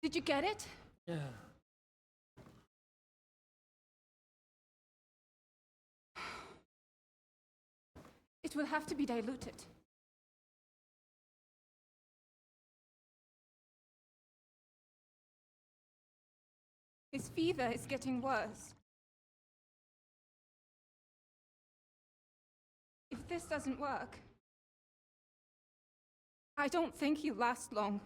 Did you get it? Yeah. It will have to be diluted. His fever is getting worse. If this doesn't work, I don't think he'll last long.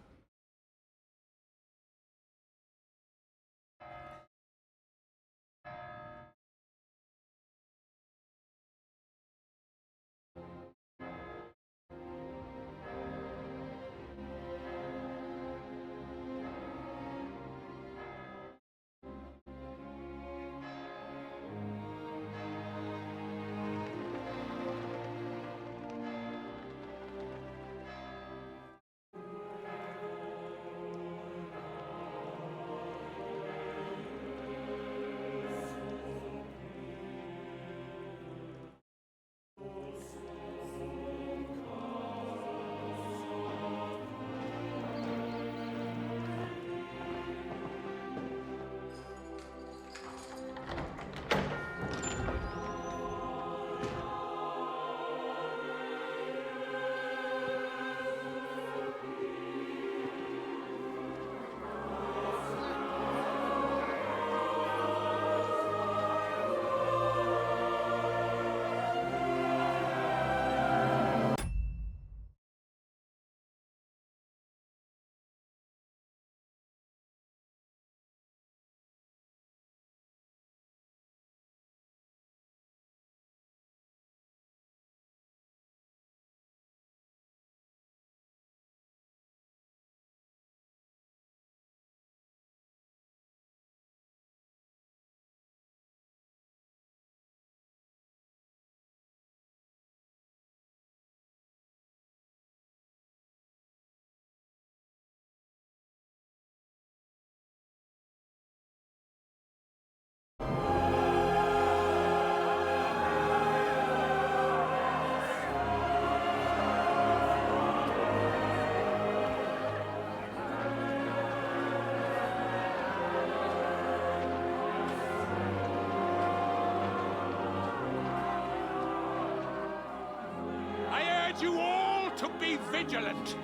You all to be vigilant.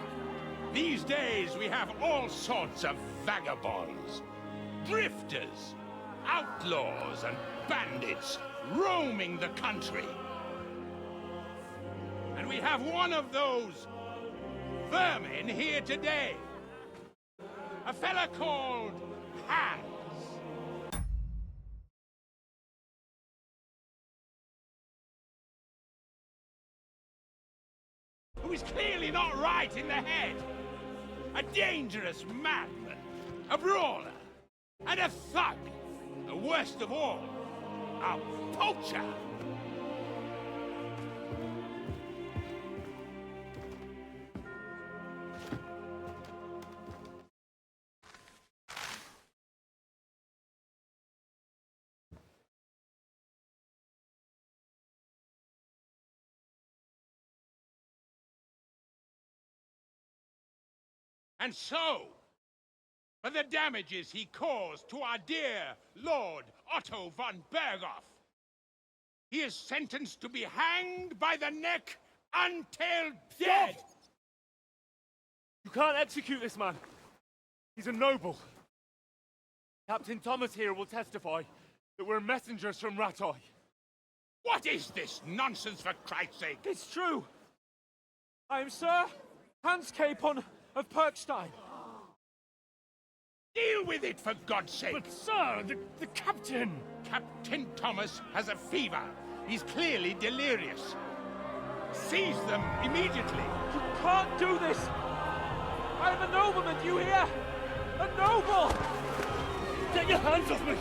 These days we have all sorts of vagabonds, drifters, outlaws and bandits roaming the country. And we have one of those vermin here today. A fella called Hans. Who is clearly not right in the head. A dangerous madman, a brawler, and a thug. The worst of all, a poacher. And so, for the damages he caused to our dear Lord Otto von Bergow, he is sentenced to be hanged by the neck until dead! You can't execute this man. He's a noble. Captain Thomas here will testify that we're messengers from Rattay. What is this nonsense, for Christ's sake? It's true. I am Sir Hans Capon of Perkstein. Deal with it, for God's sake! But sir, the captain! Captain Thomas has a fever. He's clearly delirious. Seize them immediately. You can't do this! I am a nobleman, do you hear? A noble! Get your hands off me!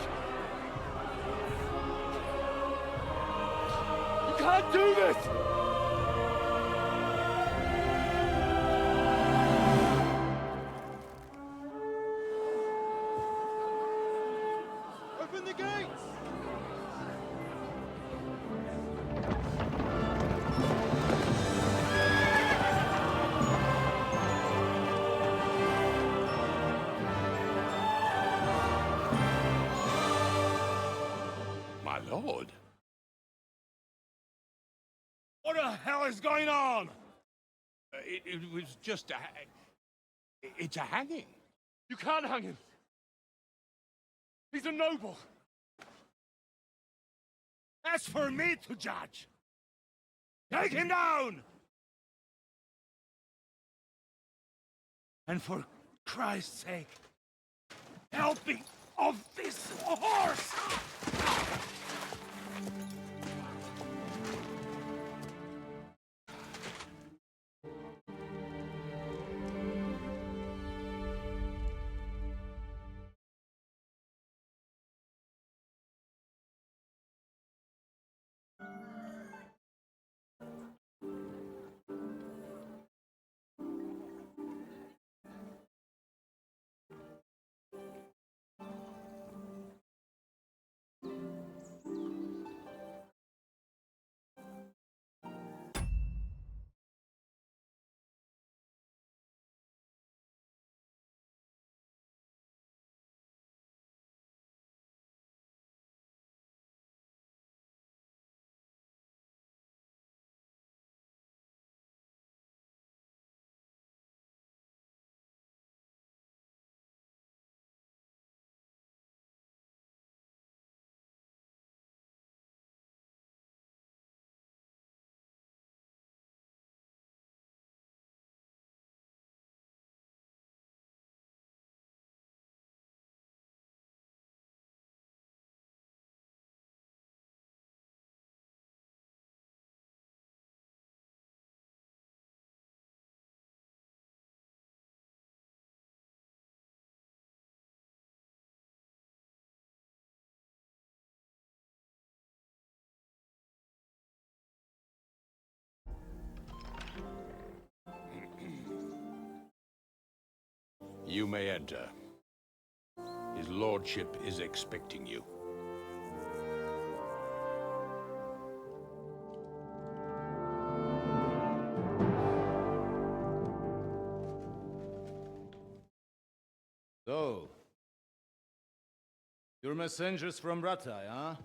You can't do this! Open the gates! my lord. What the hell is going on? It was just a... It's a hanging. You can't hang him. He's a noble. That's for me to judge. Take him down! And for Christ's sake, help me off this horse! You may enter. His lordship is expecting you. So, you're messengers from Ratai, huh?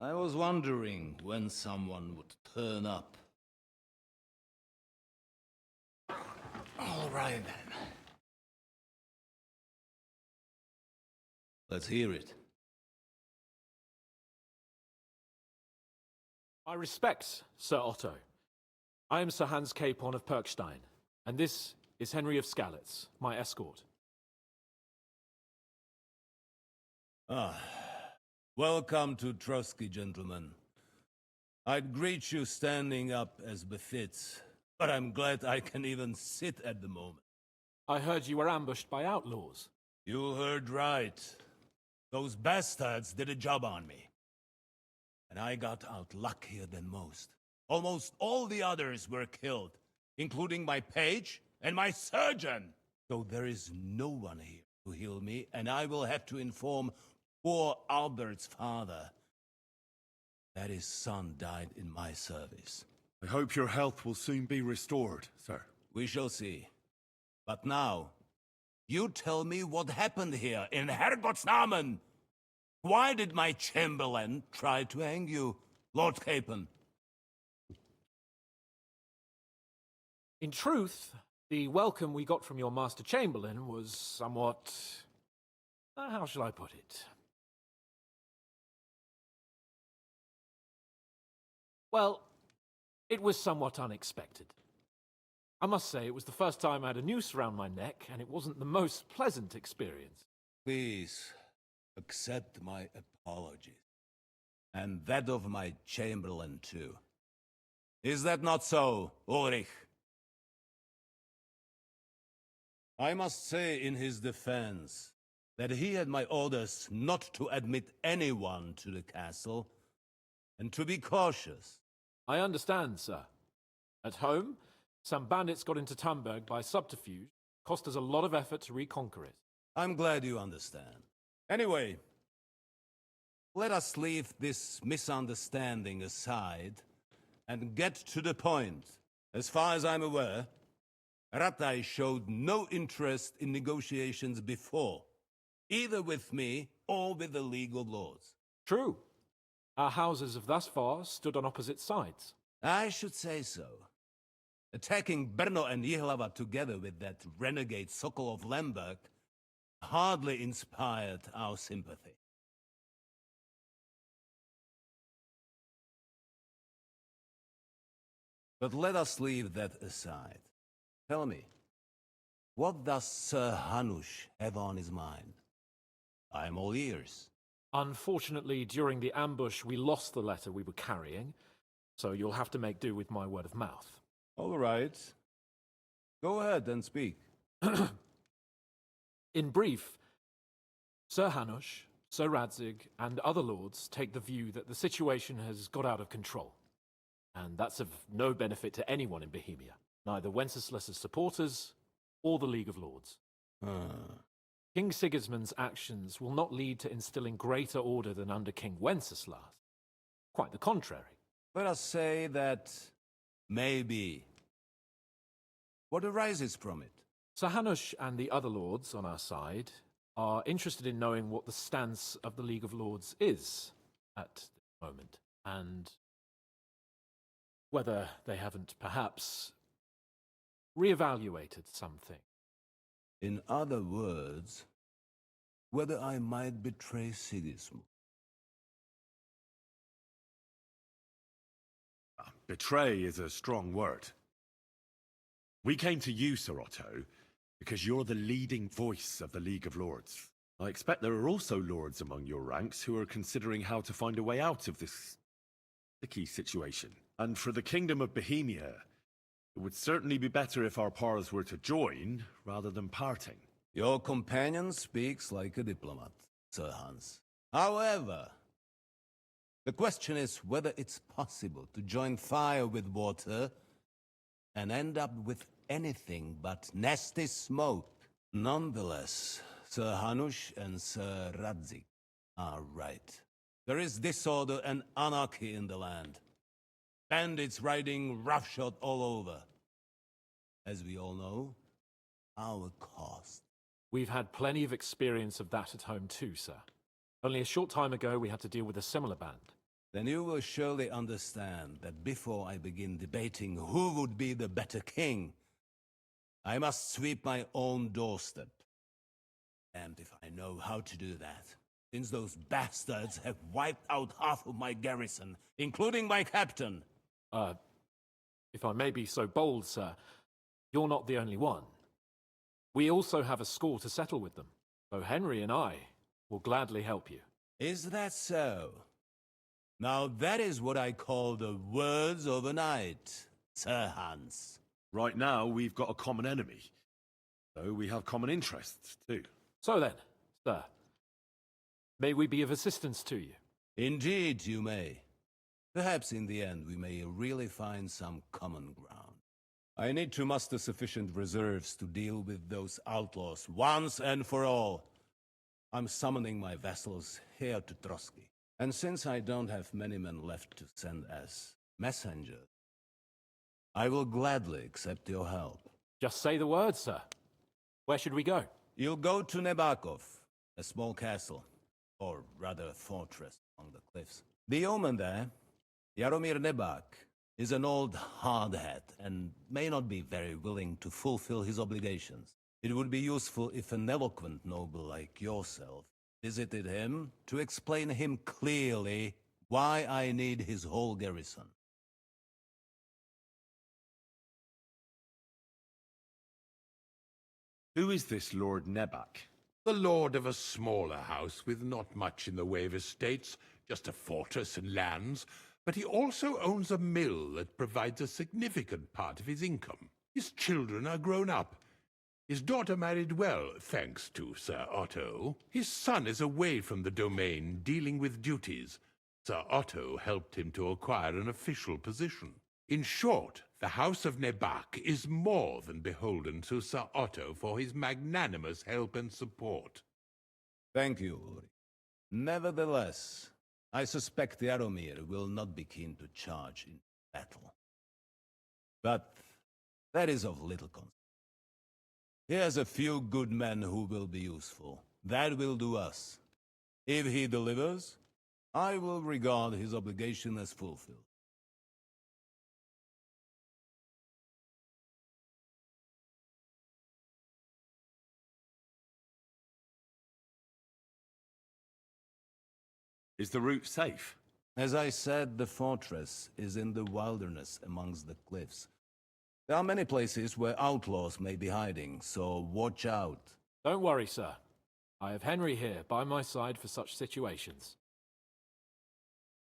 I was wondering when someone would turn up. All right, then. Let's hear it. My respects, Sir Otto. I am Sir Hans Capon of Perkstein, and this is Henry of Skalitz, my escort. Welcome to Trotsky, gentlemen. I'd greet you standing up as befits, but I'm glad I can even sit at the moment. I heard you were ambushed by outlaws. You heard right. Those bastards did a job on me. And I got out luckier than most. Almost all the others were killed, including my page and my surgeon. So there is no one here to heal me, and I will have to inform poor Albert's father that his son died in my service. I hope your health will soon be restored, sir. We shall see. But now, you tell me what happened here in Herrgottsnamen. Why did my chamberlain try to hang you, Lord Capon? In truth, the welcome we got from your Master Chamberlain was somewhat... how shall I put it? Well, it was somewhat unexpected. I must say, it was the first time I had a noose around my neck, and it wasn't the most pleasant experience. Please, accept my apologies. And that of my chamberlain, too. Is that not so, Ulrich? I must say in his defense that he had my orders not to admit anyone to the castle, and to be cautious. I understand, sir. At home, some bandits got into Tamberg by subterfuge, cost us a lot of effort to reconquer it. I'm glad you understand. Anyway, let us leave this misunderstanding aside and get to the point. As far as I'm aware, Ratai showed no interest in negotiations before. either with me or with the League of Lords. True. Our houses have thus far stood on opposite sides. I should say so. Attacking Brno and Jihlava together with that renegade Sokol of Lemberg hardly inspired our sympathy. But let us leave that aside. Tell me, what does Sir Hanush have on his mind? I am all ears. Unfortunately, during the ambush, we lost the letter we were carrying, so you'll have to make do with my word of mouth. All right. Go ahead and speak. In brief, Sir Hanush, Sir Radzig, and other lords take the view that the situation has got out of control. And that's of no benefit to anyone in Bohemia, neither Wenceslas's supporters or the League of Lords. King Sigismund's actions will not lead to instilling greater order than under King Wenceslas. Quite the contrary. Let us say that maybe. What arises from it? Sir Hanush and the other lords on our side are interested in knowing what the stance of the League of Lords is at the moment, and whether they haven't perhaps reevaluated something. In other words, whether I might betray Sigismund. Betray is a strong word. We came to you, Sir Otto, because you're the leading voice of the League of Lords. I expect there are also lords among your ranks who are considering how to find a way out of this sticky situation. And for the Kingdom of Bohemia, it would certainly be better if our paths were to join rather than parting. Your companion speaks like a diplomat, Sir Hans. However, the question is whether it's possible to join fire with water and end up with anything but nasty smoke. Nonetheless, Sir Hanush and Sir Radzig are right. There is disorder and anarchy in the land. Bandits riding roughshod all over. As we all know, our cost. We've had plenty of experience of that at home too, sir. Only a short time ago we had to deal with a similar band. Then you will surely understand that before I begin debating who would be the better king, I must sweep my own doorstep. And if I know how to do that, since those bastards have wiped out half of my garrison, including my captain. If I may be so bold, sir, you're not the only one. We also have a score to settle with them, so Henry and I will gladly help you. Is that so? Now that is what I call the words of a knight, Sir Hans. Right now, we've got a common enemy. So we have common interests, too. So then, sir, may we be of assistance to you? Indeed you may. Perhaps in the end we may really find some common ground. I need to muster sufficient reserves to deal with those outlaws once and for all. I'm summoning my vassals here to Trotsky. And since I don't have many men left to send as messengers, I will gladly accept your help. Just say the word, sir. Where should we go? You'll go to Nebakov, a small castle, or rather a fortress among the cliffs. The yeoman there, Jaromir Nebak, is an old hardhat and may not be very willing to fulfill his obligations. It would be useful if an eloquent noble like yourself visited him to explain him clearly why I need his whole garrison. Who is this Lord Nebak? The lord of a smaller house with not much in the way of estates, just a fortress and lands, but he also owns a mill that provides a significant part of his income. His children are grown up. His daughter married well, thanks to Sir Otto. His son is away from the domain, dealing with duties. Sir Otto helped him to acquire an official position. In short, the House of Nebak is more than beholden to Sir Otto for his magnanimous help and support. Thank you, Ulrich. Nevertheless, I suspect Jaromir will not be keen to charge in battle. But that is of little concern. He has a few good men who will be useful. That will do us. If he delivers, I will regard his obligation as fulfilled. Is the route safe? As I said, the fortress is in the wilderness amongst the cliffs. There are many places where outlaws may be hiding, so watch out. Don't worry, sir. I have Henry here by my side for such situations.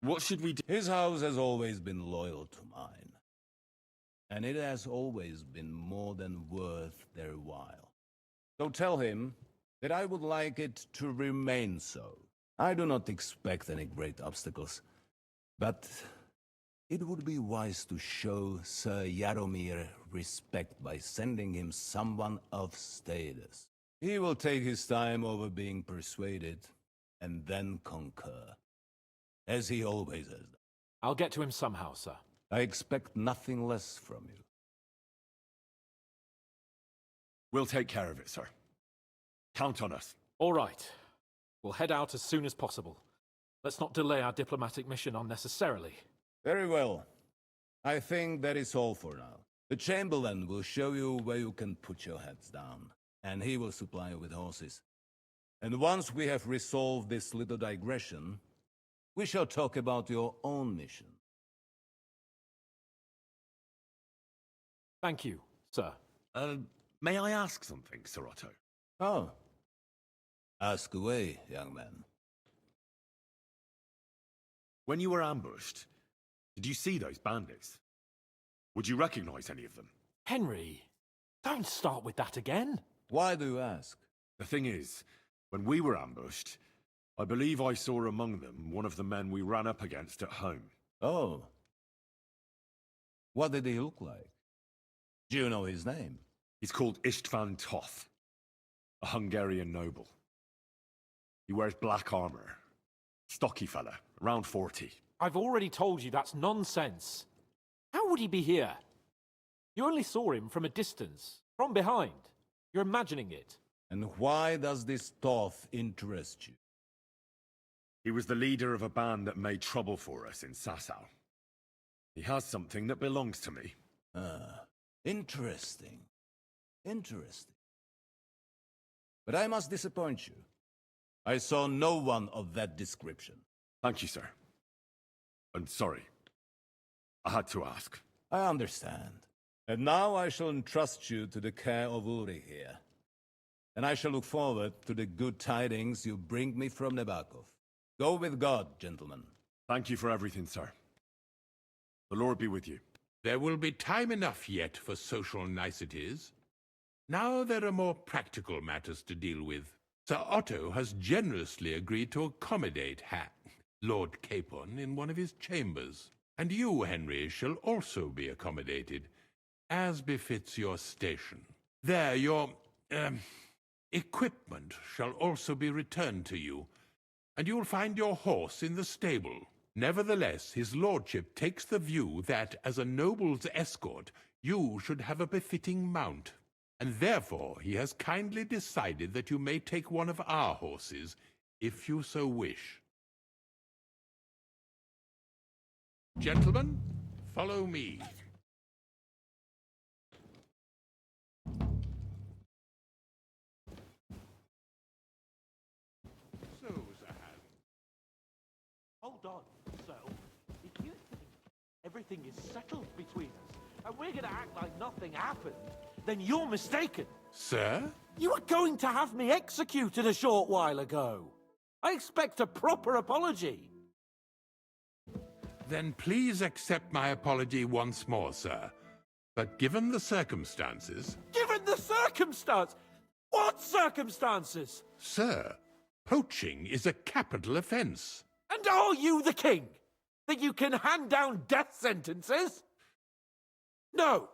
What should we do? His house has always been loyal to mine, and it has always been more than worth their while. So tell him that I would like it to remain so. I do not expect any great obstacles, but it would be wise to show Sir Jaromir respect by sending him someone of status. He will take his time over being persuaded, and then concur, as he always has done. I'll get to him somehow, sir. I expect nothing less from you. We'll take care of it, sir. Count on us. All right. We'll head out as soon as possible. Let's not delay our diplomatic mission unnecessarily. Very well. I think that is all for now. The Chamberlain will show you where you can put your heads down, and he will supply you with horses. And once we have resolved this little digression, we shall talk about your own mission. Thank you, sir. May I ask something, Sir Otto? Oh. Ask away, young man. When you were ambushed, did you see those bandits? Would you recognize any of them? Henry, don't start with that again. Why do you ask? The thing is, when we were ambushed, I believe I saw among them one of the men we ran up against at home. Oh. What did he look like? Do you know his name? He's called István Toth, a Hungarian noble. He wears black armor. Stocky fella, around 40. I've already told you that's nonsense. How would he be here? You only saw him from a distance, from behind. You're imagining it. And why does this Toth interest you? He was the leader of a band that made trouble for us in Sasau. He has something that belongs to me. Interesting. Interesting. But I must disappoint you. I saw no one of that description. Thank you, sir. I'm sorry. I had to ask. I understand. And now I shall entrust you to the care of Uri here. And I shall look forward to the good tidings you bring me from Nebakov. Go with God, gentlemen. Thank you for everything, sir. The Lord be with you. There will be time enough yet for social niceties. Now there are more practical matters to deal with. Sir Otto has generously agreed to accommodate Lord Capon in one of his chambers. And you, Henry, shall also be accommodated, as befits your station. There, your, equipment shall also be returned to you, and you will find your horse in the stable. Nevertheless, his lordship takes the view that, as a noble's escort, you should have a befitting mount, and therefore he has kindly decided that you may take one of our horses, if you so wish. Gentlemen, follow me. So, Zahan. Hold on, so, if you think everything is settled between us, and we're gonna act like nothing happened, then you're mistaken. Sir? You were going to have me executed a short while ago. I expect a proper apology. Then please accept my apology once more, sir. But given the circumstances... Given the circumstance? What circumstances? Sir, poaching is a capital offence. And are you the king? That you can hand down death sentences? No,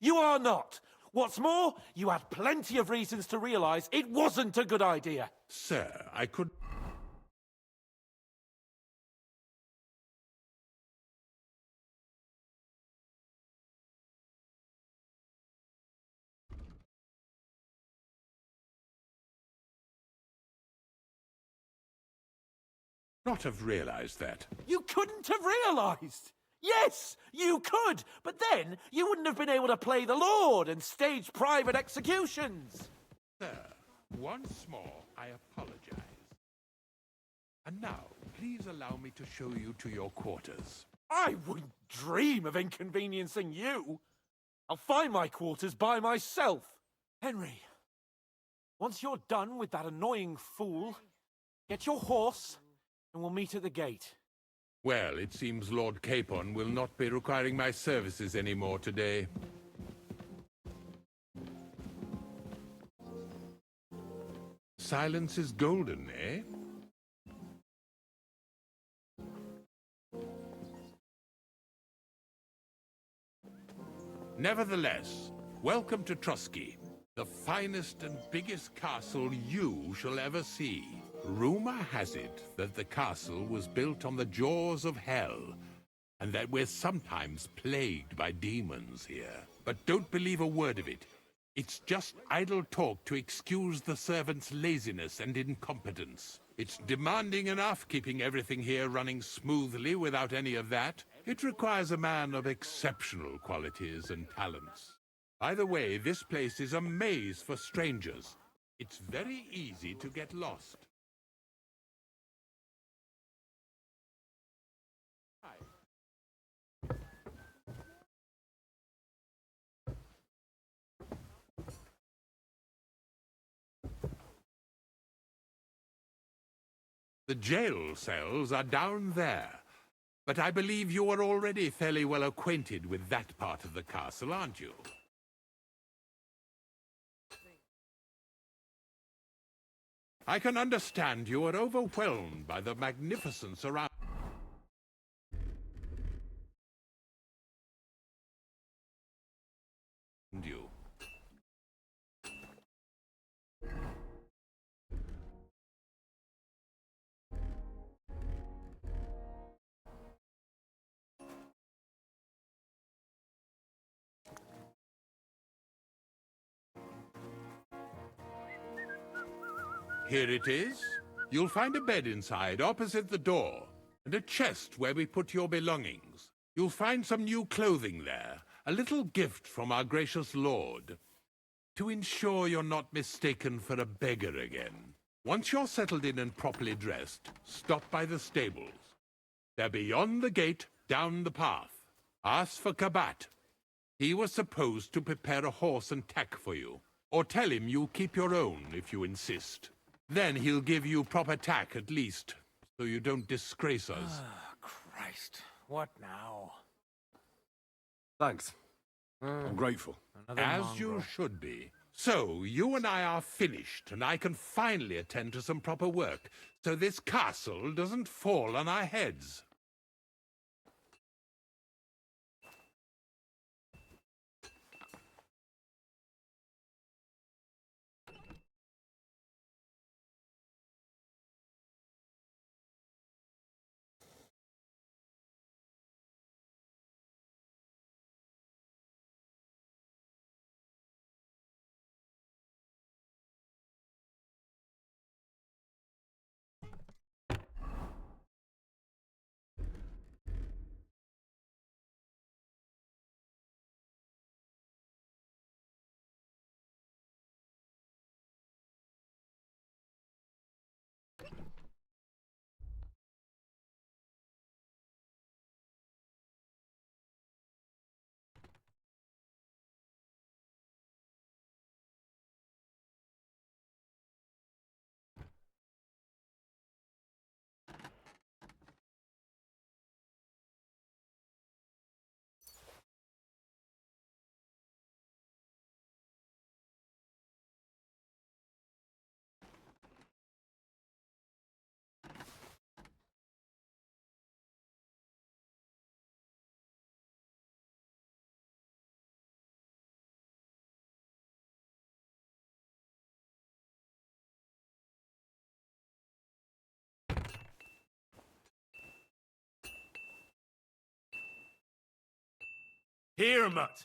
you are not. What's more, you had plenty of reasons to realize it wasn't a good idea. Sir, I could... not have realized that. You couldn't have realized! Yes, you could, but then you wouldn't have been able to play the Lord and stage private executions. Sir, once more, I apologize. And now, please allow me to show you to your quarters. I wouldn't dream of inconveniencing you. I'll find my quarters by myself. Henry, once you're done with that annoying fool, get your horse and we'll meet at the gate. Well, it seems Lord Capon will not be requiring my services anymore today. Silence is golden, eh? Nevertheless, welcome to Trusky, the finest and biggest castle you shall ever see. Rumor has it that the castle was built on the jaws of hell, and that we're sometimes plagued by demons here. But don't believe a word of it. It's just idle talk to excuse the servants' laziness and incompetence. It's demanding enough keeping everything here running smoothly without any of that. It requires a man of exceptional qualities and talents. By the way, this place is a maze for strangers. It's very easy to get lost. The jail cells are down there, but I believe you are already fairly well acquainted with that part of the castle, aren't you? I can understand you are overwhelmed by the magnificence around you. Here it is. You'll find a bed inside, opposite the door, and a chest where we put your belongings. You'll find some new clothing there, a little gift from our gracious lord, to ensure you're not mistaken for a beggar again. Once you're settled in and properly dressed, stop by the stables. They're beyond the gate, down the path. Ask for Kabat. He was supposed to prepare a horse and tack for you. Or tell him you'll keep your own if you insist. Then he'll give you proper tack at least, so you don't disgrace us. Christ, what now? Thanks. I'm grateful. As you should be. So, you and I are finished, and I can finally attend to some proper work, so this castle doesn't fall on our heads. Here, Mutt.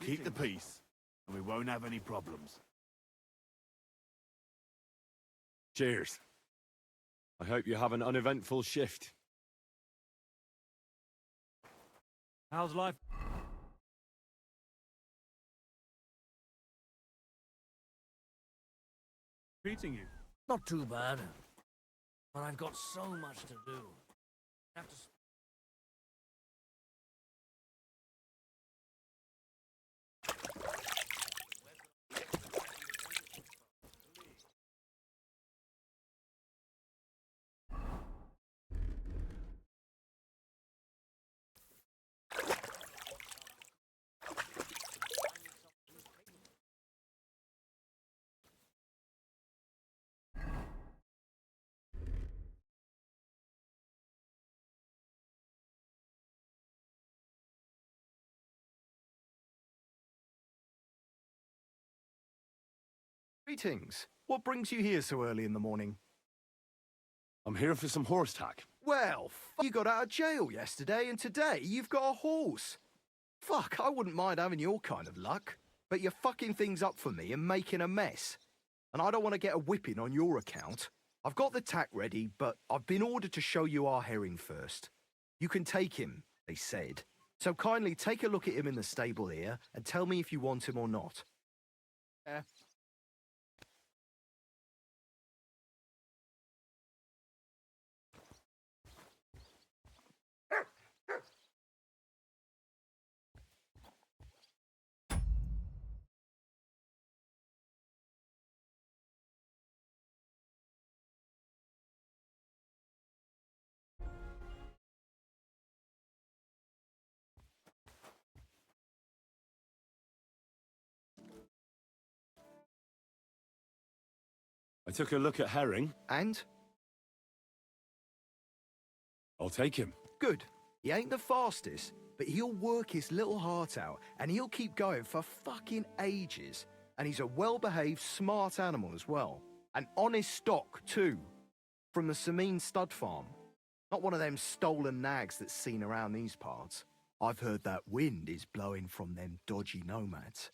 keep the peace, and we won't have any problems. Cheers. I hope you have an uneventful shift. How's life? Treating you? Not too bad. But I've got so much to do. Have to... Greetings. What brings you here so early in the morning? I'm here for some horse tack. Well, you got out of jail yesterday, and today you've got a horse. Fuck, I wouldn't mind having your kind of luck, but you're fucking things up for me and making a mess. And I don't want to get a whipping on your account. I've got the tack ready, but I've been ordered to show you our herring first. You can take him, they said. So kindly take a look at him in the stable here and tell me if you want him or not. Yeah. I took a look at Herring. And? I'll take him. Good. He ain't the fastest, but he'll work his little heart out, and he'll keep going for fucking ages. And he's a well-behaved, smart animal as well. An honest stock, too. From the Sameen stud farm. Not one of them stolen nags that's seen around these parts. I've heard that wind is blowing from them dodgy nomads.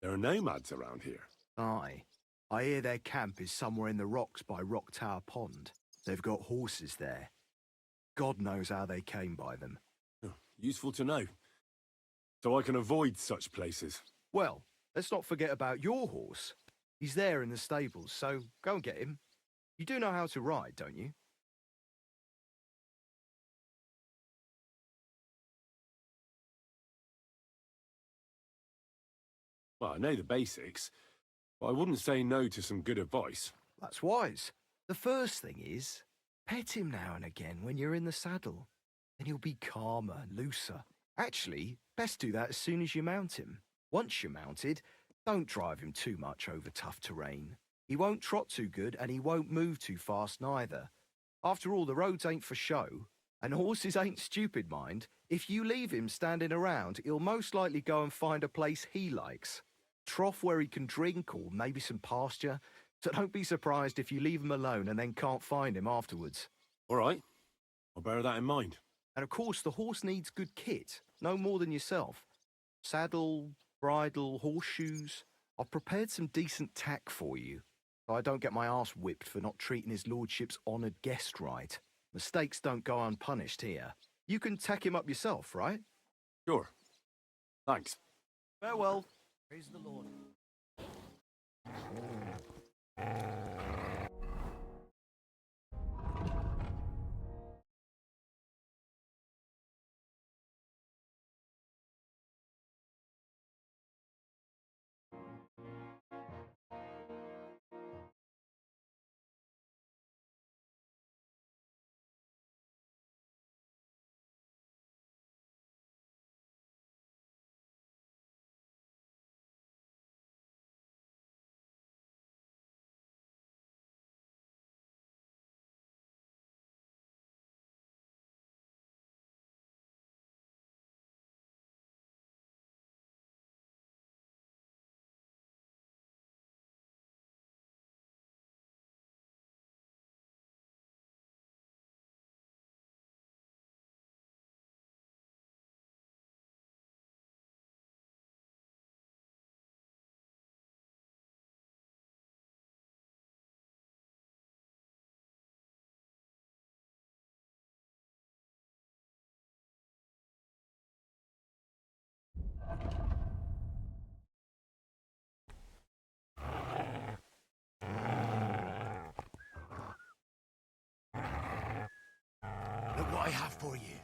There are nomads around here. Aye. I hear their camp is somewhere in the rocks by Rock Tower Pond. They've got horses there. God knows how they came by them. Oh, useful to know. So I can avoid such places. Well, let's not forget about your horse. He's there in the stables, so go and get him. You do know how to ride, don't you? Well, I know the basics, but I wouldn't say no to some good advice. That's wise. The first thing is, pet him now and again when you're in the saddle. Then he'll be calmer and looser. Actually, best do that as soon as you mount him. Once you're mounted, don't drive him too much over tough terrain. He won't trot too good and he won't move too fast neither. After all, the roads ain't for show. And horses ain't stupid, mind. If you leave him standing around, he'll most likely go and find a place he likes. Trough where he can drink or maybe some pasture. So don't be surprised if you leave him alone and then can't find him afterwards. All right. I'll bear that in mind. And of course, the horse needs good kit, no more than yourself. Saddle, bridle, horseshoes. I've prepared some decent tack for you, so I don't get my arse whipped for not treating his lordship's honoured guest right. Mistakes don't go unpunished here. You can tack him up yourself, right? Sure. Thanks. Farewell. Praise the Lord. I have for you.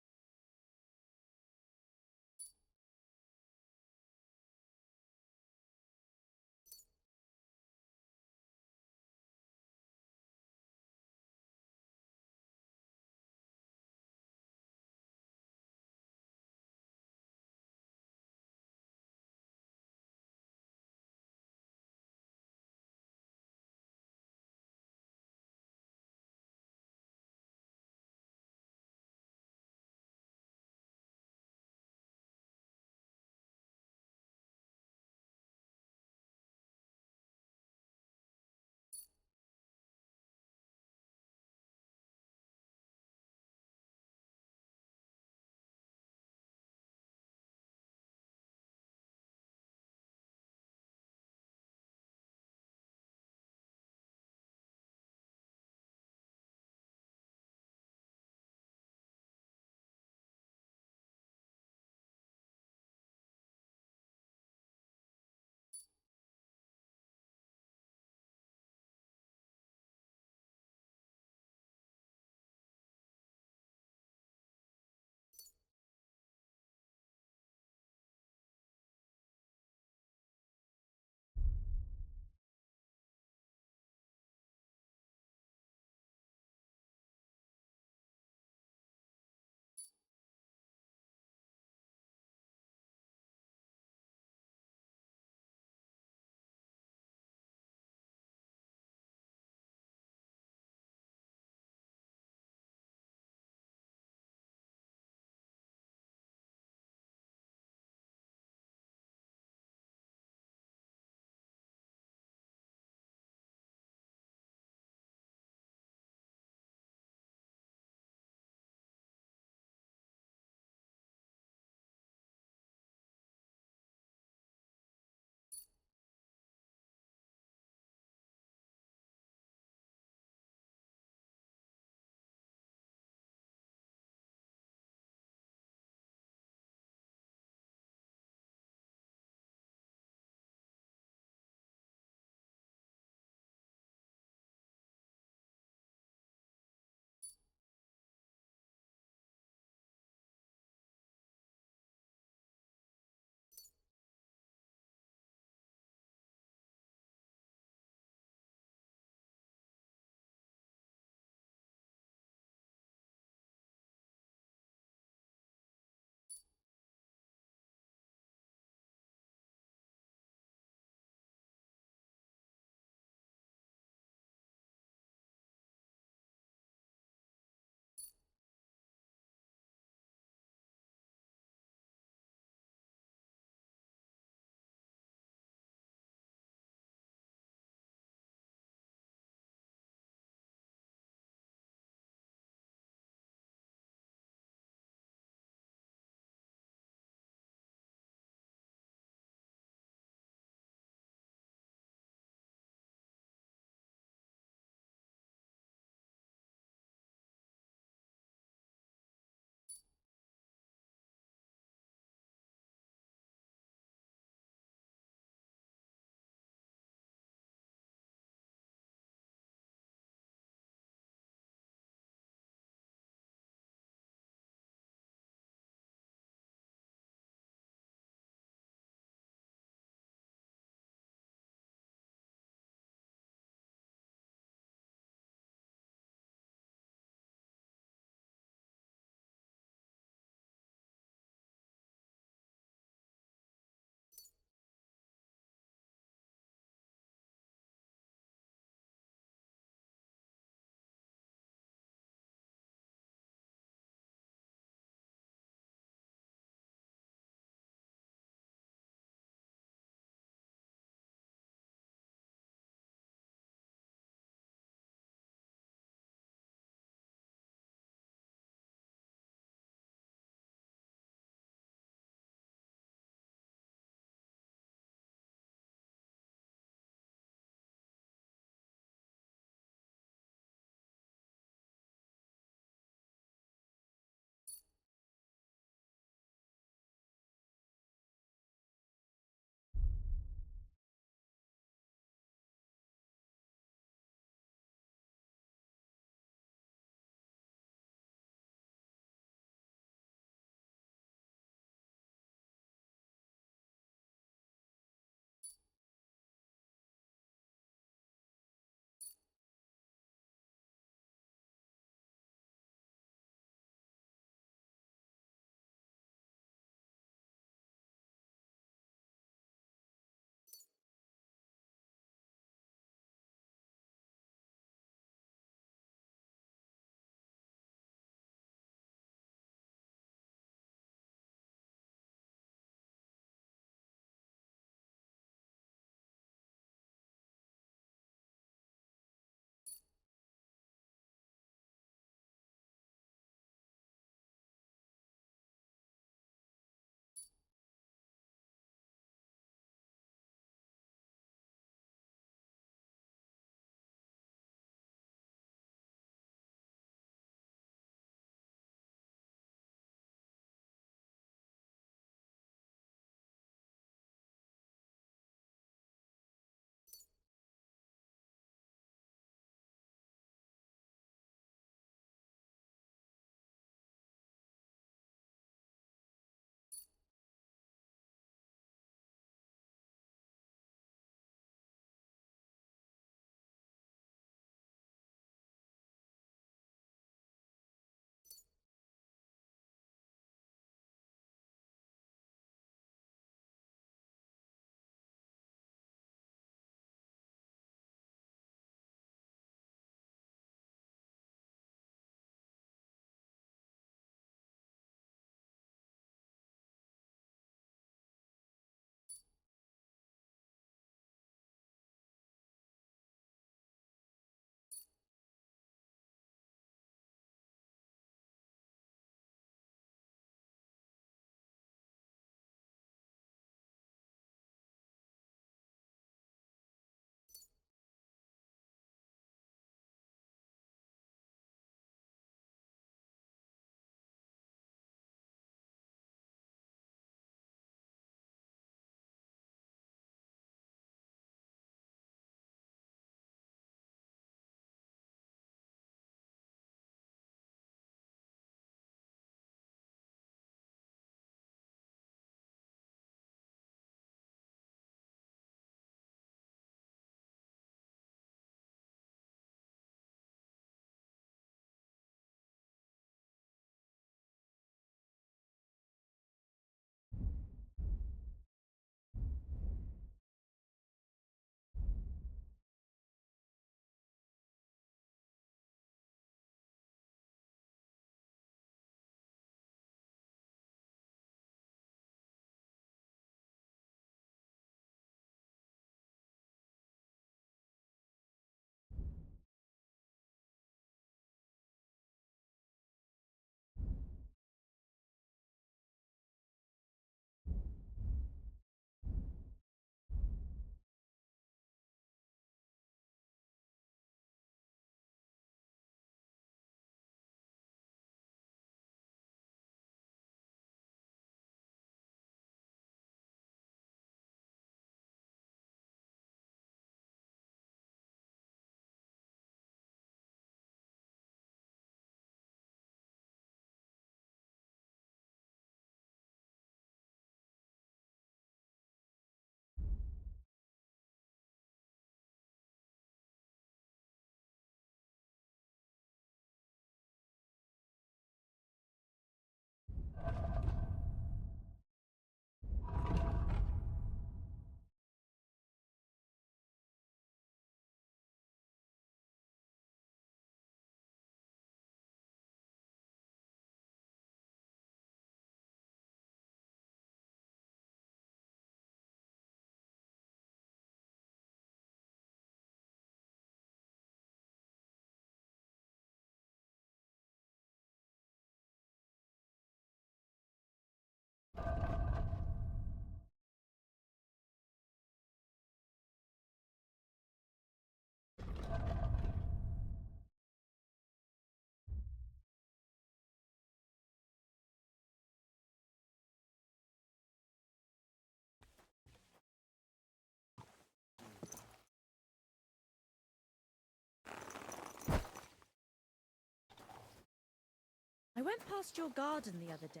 went past your garden the other day.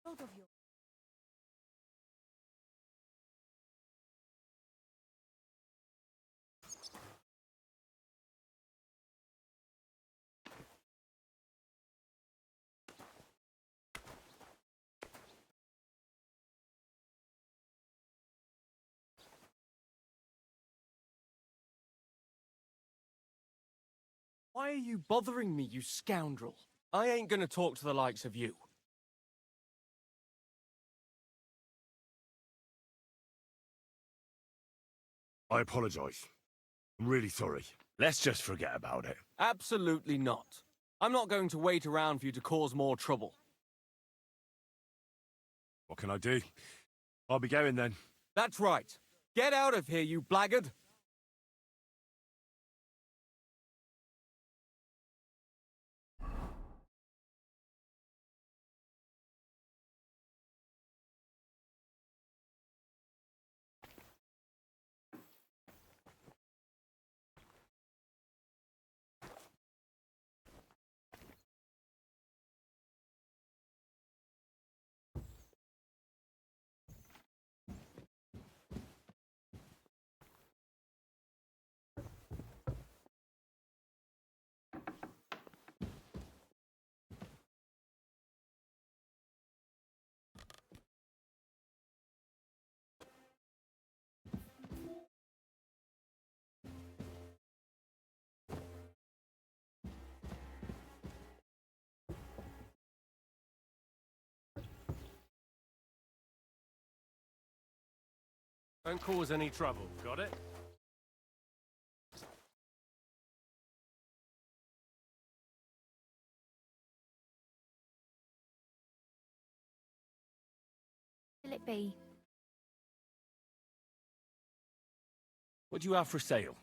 Told of your... Why are you bothering me, you scoundrel? I ain't gonna talk to the likes of you. I apologize. I'm really sorry. Let's just forget about it. Absolutely not. I'm not going to wait around for you to cause more trouble. What can I do? I'll be going then. That's right. Get out of here, you blackguard! Don't cause any trouble, got it? Will it be? What do you have for sale?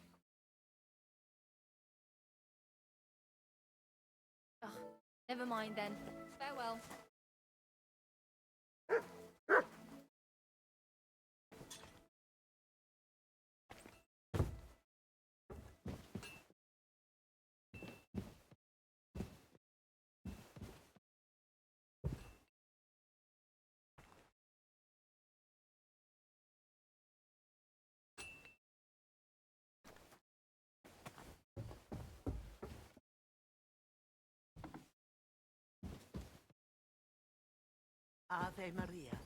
Ugh, never mind then. Farewell. Ave Maria.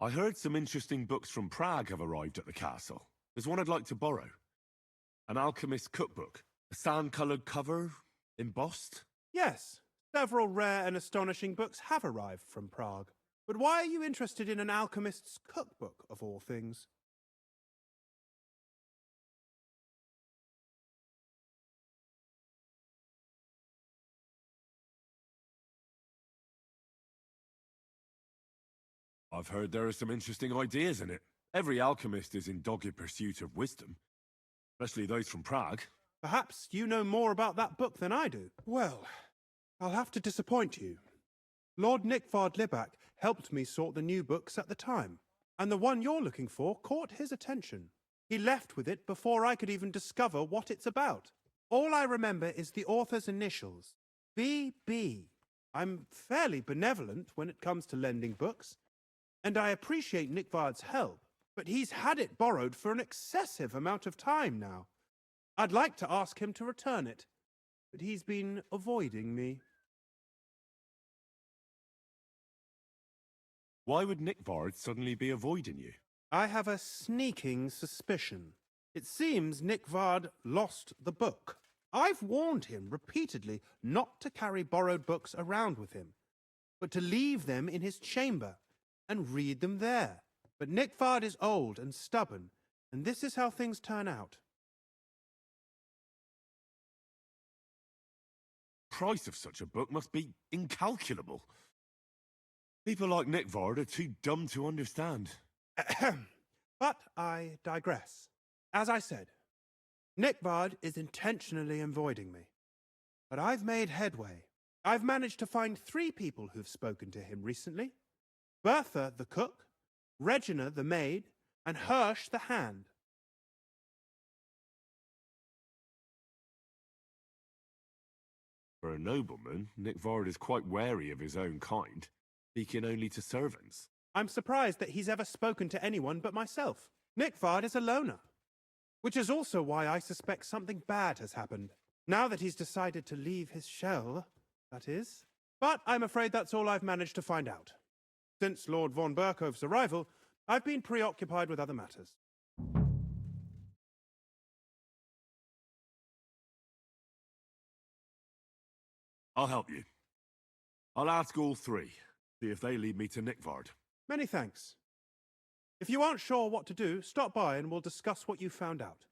I heard some interesting books from Prague have arrived at the castle. There's one I'd like to borrow. An alchemist's cookbook. A sand-coloured cover, embossed. Yes, several rare and astonishing books have arrived from Prague. But why are you interested in an alchemist's cookbook, of all things? I've heard there are some interesting ideas in it. Every alchemist is in dogged pursuit of wisdom, especially those from Prague. Perhaps you know more about that book than I do. Well, I'll have to disappoint you. Lord Nickvard Libak helped me sort the new books at the time, and the one you're looking for caught his attention. He left with it before I could even discover what it's about. All I remember is the author's initials, B.B. I'm fairly benevolent when it comes to lending books, and I appreciate Nickvard's help, but he's had it borrowed for an excessive amount of time now. I'd like to ask him to return it, but he's been avoiding me. Why would Nickvard suddenly be avoiding you? I have a sneaking suspicion. It seems Nickvard lost the book. I've warned him repeatedly not to carry borrowed books around with him, but to leave them in his chamber and read them there. But Nickvard is old and stubborn, and this is how things turn out. The price of such a book must be incalculable. People like Nickvard are too dumb to understand. But I digress. As I said, Nickvard is intentionally avoiding me. But I've made headway. I've managed to find 3 people who've spoken to him recently. Bertha, the cook, Regina, the maid, and Hirsch, the hand. For a nobleman, Nickvard is quite wary of his own kind, speaking only to servants. I'm surprised that he's ever spoken to anyone but myself. Nickvard is a loner. Which is also why I suspect something bad has happened. Now that he's decided to leave his shell, that is. But I'm afraid that's all I've managed to find out. Since Lord von Berkow's arrival, I've been preoccupied with other matters. I'll help you. I'll ask all 3, see if they lead me to Nickvard. Many thanks. If you aren't sure what to do, stop by and we'll discuss what you found out.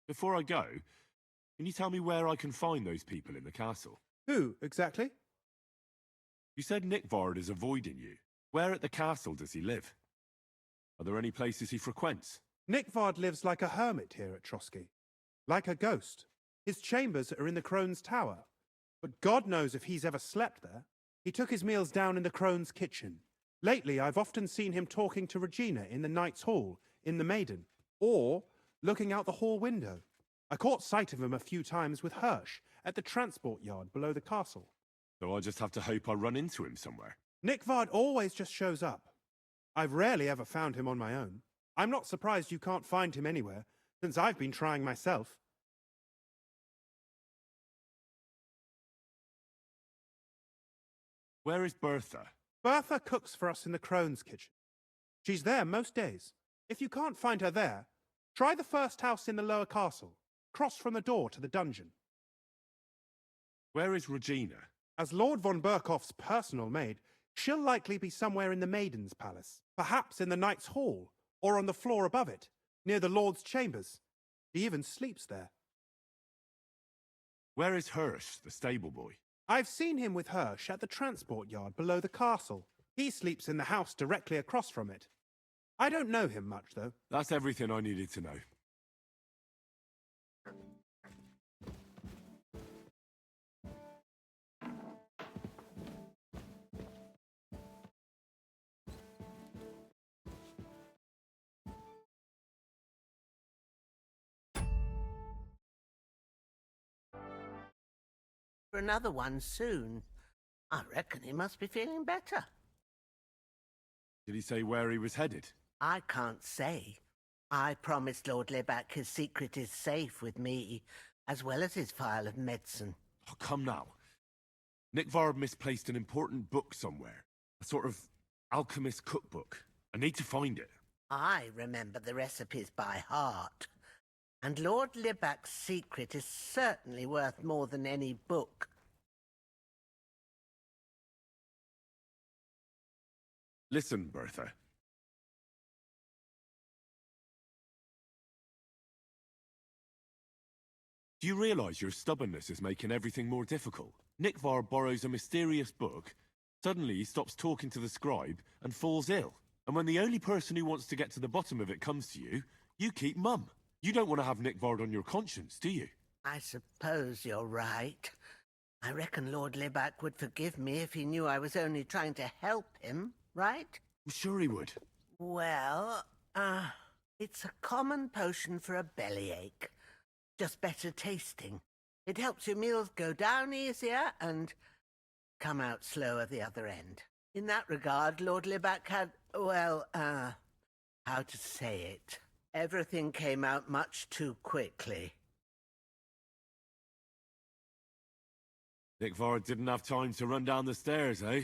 Before I go, can you tell me where I can find those people in the castle? Who, exactly? You said Nickvard is avoiding you. Where at the castle does he live? Are there any places he frequents? Nickvard lives like a hermit here at Trotsky. Like a ghost. His chambers are in the Crone's Tower. But God knows if he's ever slept there. He took his meals down in the Crone's kitchen. Lately, I've often seen him talking to Regina in the Knight's Hall, in the Maiden, or looking out the hall window. I caught sight of him a few times with Hirsch at the transport yard below the castle. So I just have to hope I run into him somewhere. Nickvard always just shows up. I've rarely ever found him on my own. I'm not surprised you can't find him anywhere, since I've been trying myself. Where is Bertha? Bertha cooks for us in the Crone's kitchen. She's there most days. If you can't find her there, try the first house in the lower castle, cross from the door to the dungeon. Where is Regina? As Lord von Berkoff's personal maid, she'll likely be somewhere in the Maiden's Palace, perhaps in the Knight's Hall, or on the floor above it, near the Lord's chambers. He even sleeps there. Where is Hirsch, the stable boy? I've seen him with Hirsch at the transport yard below the castle. He sleeps in the house directly across from it. I don't know him much, though. That's everything I needed to know. For another one soon. I reckon he must be feeling better. Did he say where he was headed? I can't say. I promised Lord Libac his secret is safe with me, as well as his phial of medicine. Oh, come now. Nickvard misplaced an important book somewhere. A sort of alchemist cookbook. I need to find it. I remember the recipes by heart. And Lord Libac's secret is certainly worth more than any book. Listen, Bertha. Do you realize your stubbornness is making everything more difficult? Nickvard borrows a mysterious book, suddenly he stops talking to the scribe and falls ill. And when the only person who wants to get to the bottom of it comes to you, you keep mum. You don't want to have Nickvard on your conscience, do you? I suppose you're right. I reckon Lord Libac would forgive me if he knew I was only trying to help him, right? I'm sure he would. Well, it's a common potion for a bellyache. Just better tasting. It helps your meals go down easier and come out slower the other end. In that regard, Lord Libac had, well, how to say it? Everything came out much too quickly. Nickvard didn't have time to run down the stairs, eh?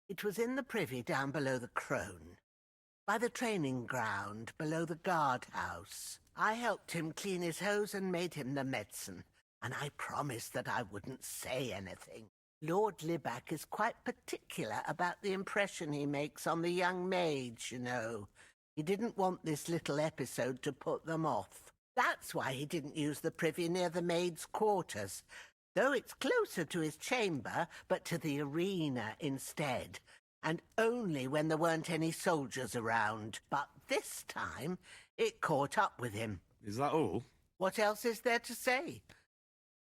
It was in the privy down below the Crone, by the training ground below the guardhouse. I helped him clean his hose and made him the medicine, and I promised that I wouldn't say anything. Lord Libac is quite particular about the impression he makes on the young maids, you know. He didn't want this little episode to put them off. That's why he didn't use the privy near the maids' quarters. though it's closer to his chamber, but to the arena instead, and only when there weren't any soldiers around. But this time, it caught up with him. Is that all? What else is there to say?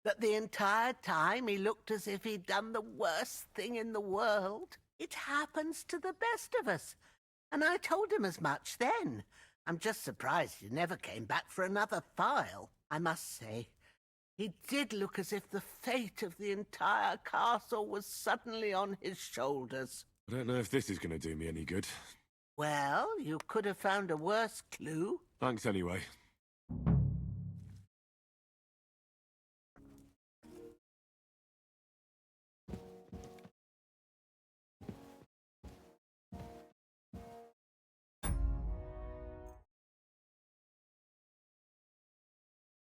That the entire time he looked as if he'd done the worst thing in the world. It happens to the best of us. And I told him as much then. I'm just surprised he never came back for another file. I must say, he did look as if the fate of the entire castle was suddenly on his shoulders. I don't know if this is going to do me any good. Well, you could have found a worse clue. Thanks anyway.